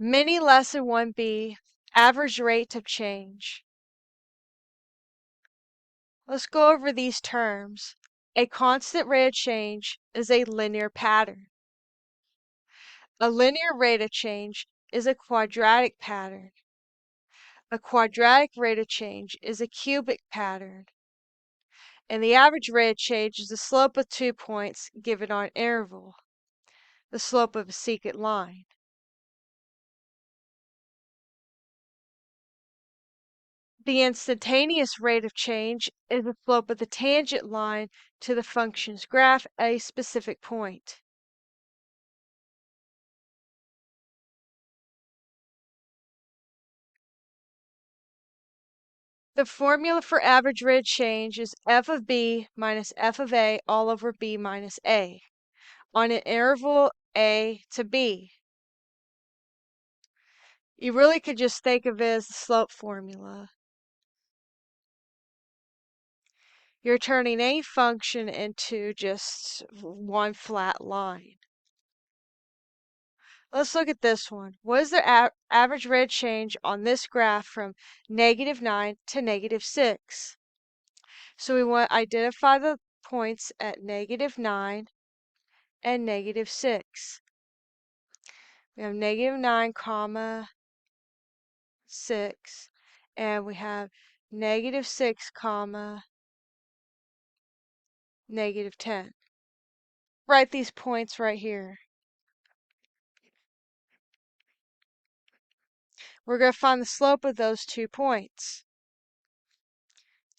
Mini lesson 1B, average rate of change. Let's go over these terms. A constant rate of change is a linear pattern. A linear rate of change is a quadratic pattern. A quadratic rate of change is a cubic pattern. And the average rate of change is the slope of 2 points given on an interval, the slope of a secant line. The instantaneous rate of change is the slope of the tangent line to the function's graph at a specific point. The formula for average rate of change is f of b minus f of a all over b minus a on an interval a to b. You really could just think of it as the slope formula. You're turning any function into just one flat line. Let's look at this one. What is the average rate of change on this graph from -9 to -6? So we want to identify the points at -9 and -6. We have -9 comma 6, and we have -6 comma -10. Write these points right here. We're going to find the slope of those 2 points.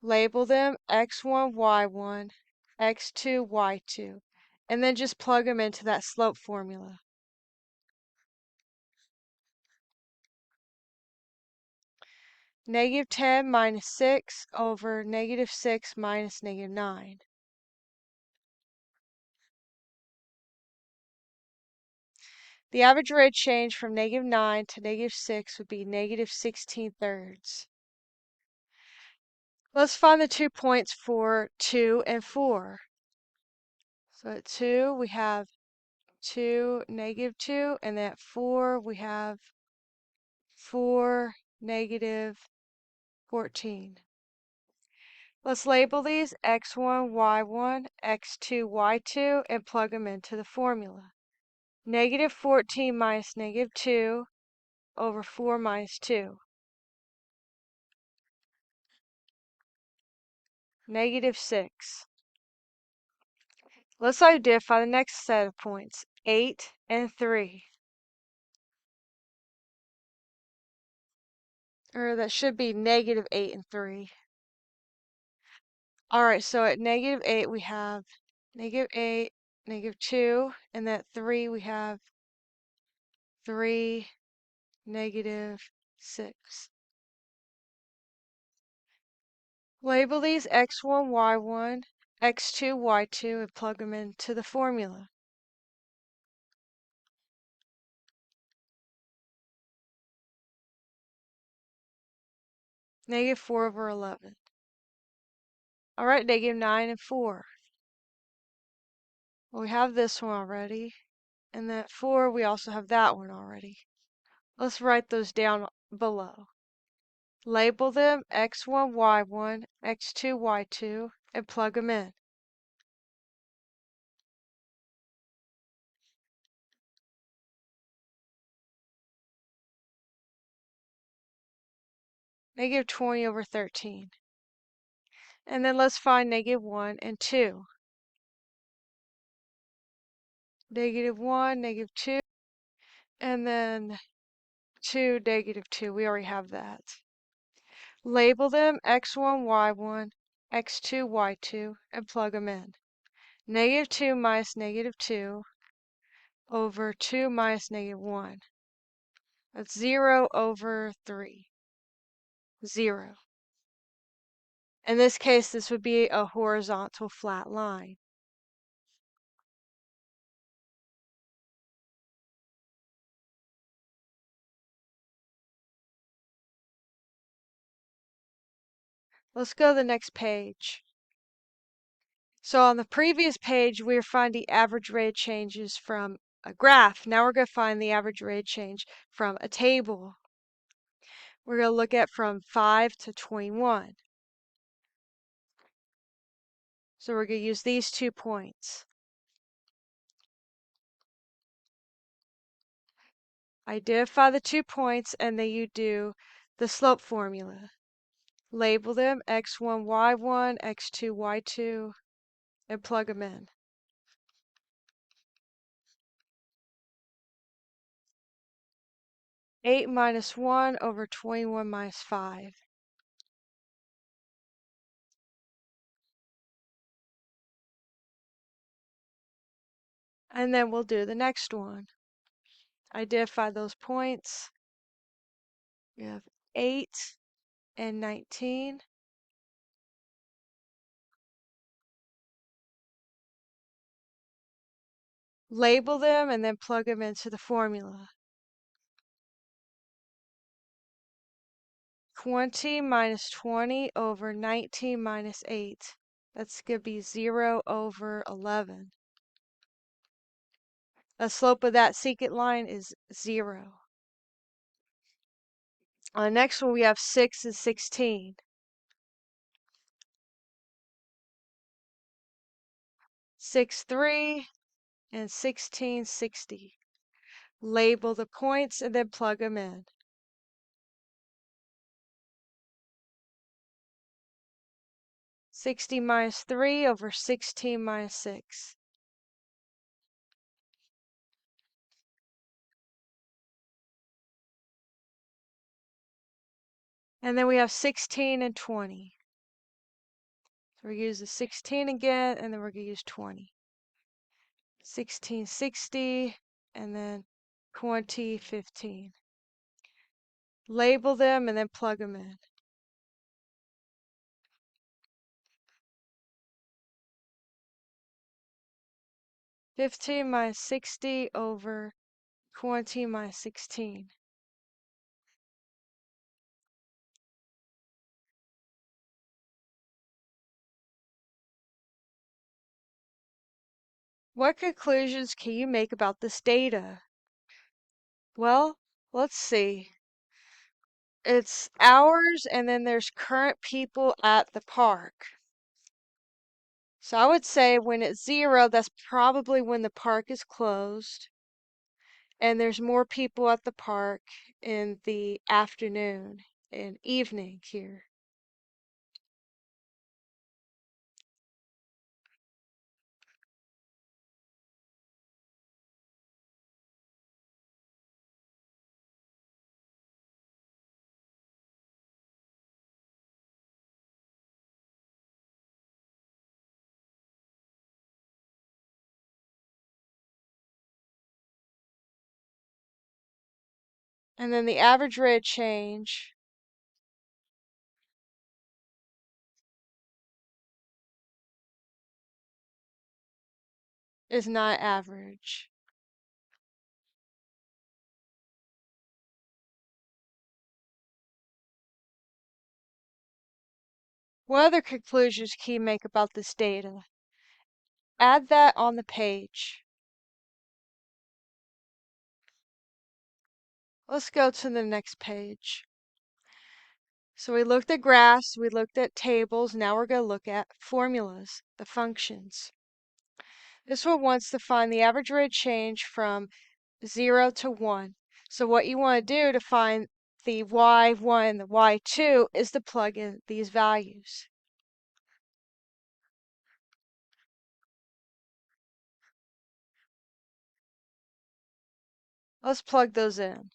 Label them x1, y1, x2, y2, and then just plug them into that slope formula. -10 minus 6 over -6 minus -9. The average rate of change from -9 to -6 would be -16/3. Let's find the 2 points for 2 and 4. So at 2 we have 2, -2, and at 4 we have 4, -14. Let's label these x1, y1, x2, y2, and plug them into the formula. -14 minus -2 over 4 minus 2. -6. Let's identify the next set of points, 8 and 3. Or that should be -8 and 3. Alright, so at -8 we have -8, -2, and at 3 we have 3, -6. Label these x1, y1, x2, y2, and plug them into the formula. -4 over 11. Alright, -9 and 4. Well, we have this one already. And that 4, we also have that one already. Let's write those down below. Label them x1, y1, x2, y2, and plug them in. -20 over 13. And then let's find -1 and 2. -1, -2, and then 2, -2. We already have that. Label them x1, y1, x2, y2, and plug them in. -2 minus -2 over 2 minus -1. That's 0 over 3. 0. In this case, this would be a horizontal flat line. Let's go to the next page. So on the previous page, we were finding average rate changes from a graph. Now we're going to find the average rate of change from a table. We're going to look at from 5 to 21. So we're going to use these 2 points. Identify the 2 points and then you do the slope formula. Label them x1, y1, x2, y2, and plug them in. Eight minus 1 over 21 minus 5. And then we'll do the next one. Identify those points. We have 8 and 19. Label them and then plug them into the formula. 20 minus 20 over 19 minus 8. That's going to be 0 over 11. The slope of that secant line is 0. On the next one, we have 6 and 16. 6, 3, and 16, 60. Label the points and then plug them in. 60 minus 3 over 16 minus 6. And then we have 16 and 20. So we're going to use the 16 again, and then we're going to use 20. 1660, and then 2015. Label them and then plug them in. 15 minus 60 over 20 minus 16. What conclusions can you make about this data? Well, let's see. It's hours and then there's current people at the park. So I would say when it's 0, that's probably when the park is closed. And there's more people at the park in the afternoon and evening here. And then the average rate of change is not average. What other conclusions can you make about this data? Add that on the page. Let's go to the next page. So we looked at graphs, we looked at tables, now we're going to look at formulas, the functions. This one wants to find the average rate of change from 0 to 1. So what you want to do to find the y1 and the y2 is to plug in these values. Let's plug those in.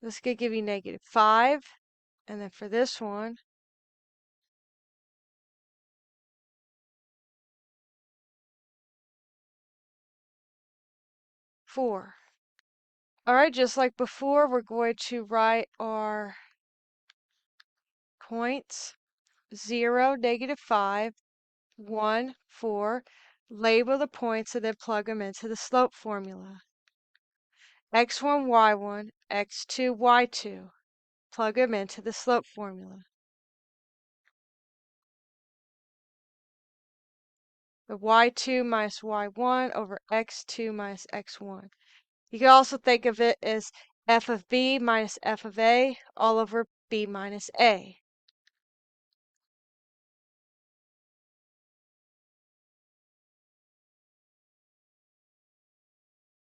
This could give you -5, and then for this one, 4. All right, just like before, we're going to write our points. 0, -5, 1, 4. Label the points and then plug them into the slope formula. x1, y1, x2, y2. Plug them into the slope formula. the y2 minus y1 over x2 minus x1. You can also think of it as f of b minus f of a all over b minus a.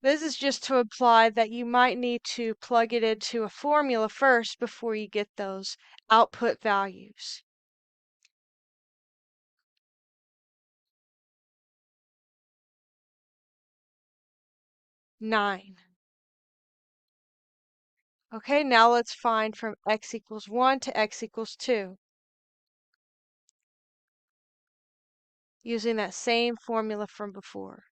This is just to imply that you might need to plug it into a formula first before you get those output values. Nine. Okay, now let's find from x equals 1 to x equals 2 using that same formula from before.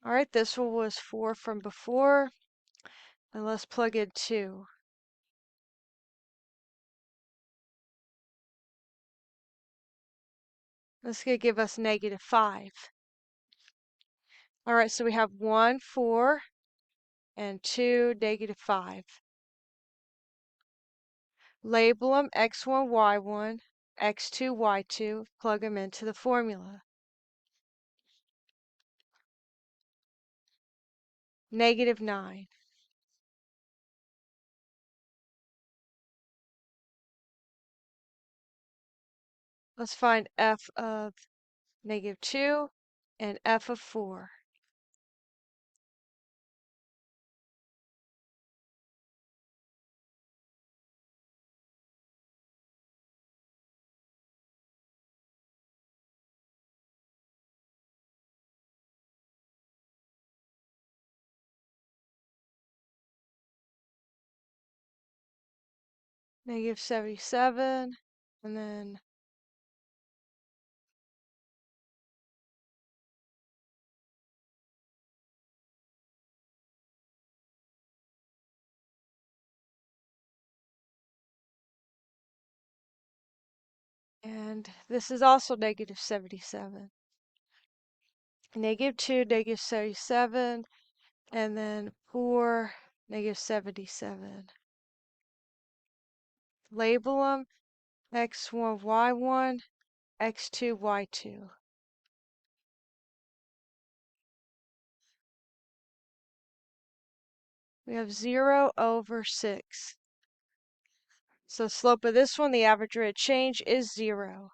All right, this one was 4 from before, and let's plug in 2. This is going to give us negative 5. All right, so we have 1, 4, and 2, negative 5. Label them x1, y1, x2, y2, plug them into the formula. Negative 9. Let's find f of negative 2 and f of 4. Negative 77, and then and this is also negative 77. Negative 2, negative 77, and then 4, negative 77. Label them x1, y1, x2, y2. We have 0 over 6. So the slope of this one, the average rate of change, is 0.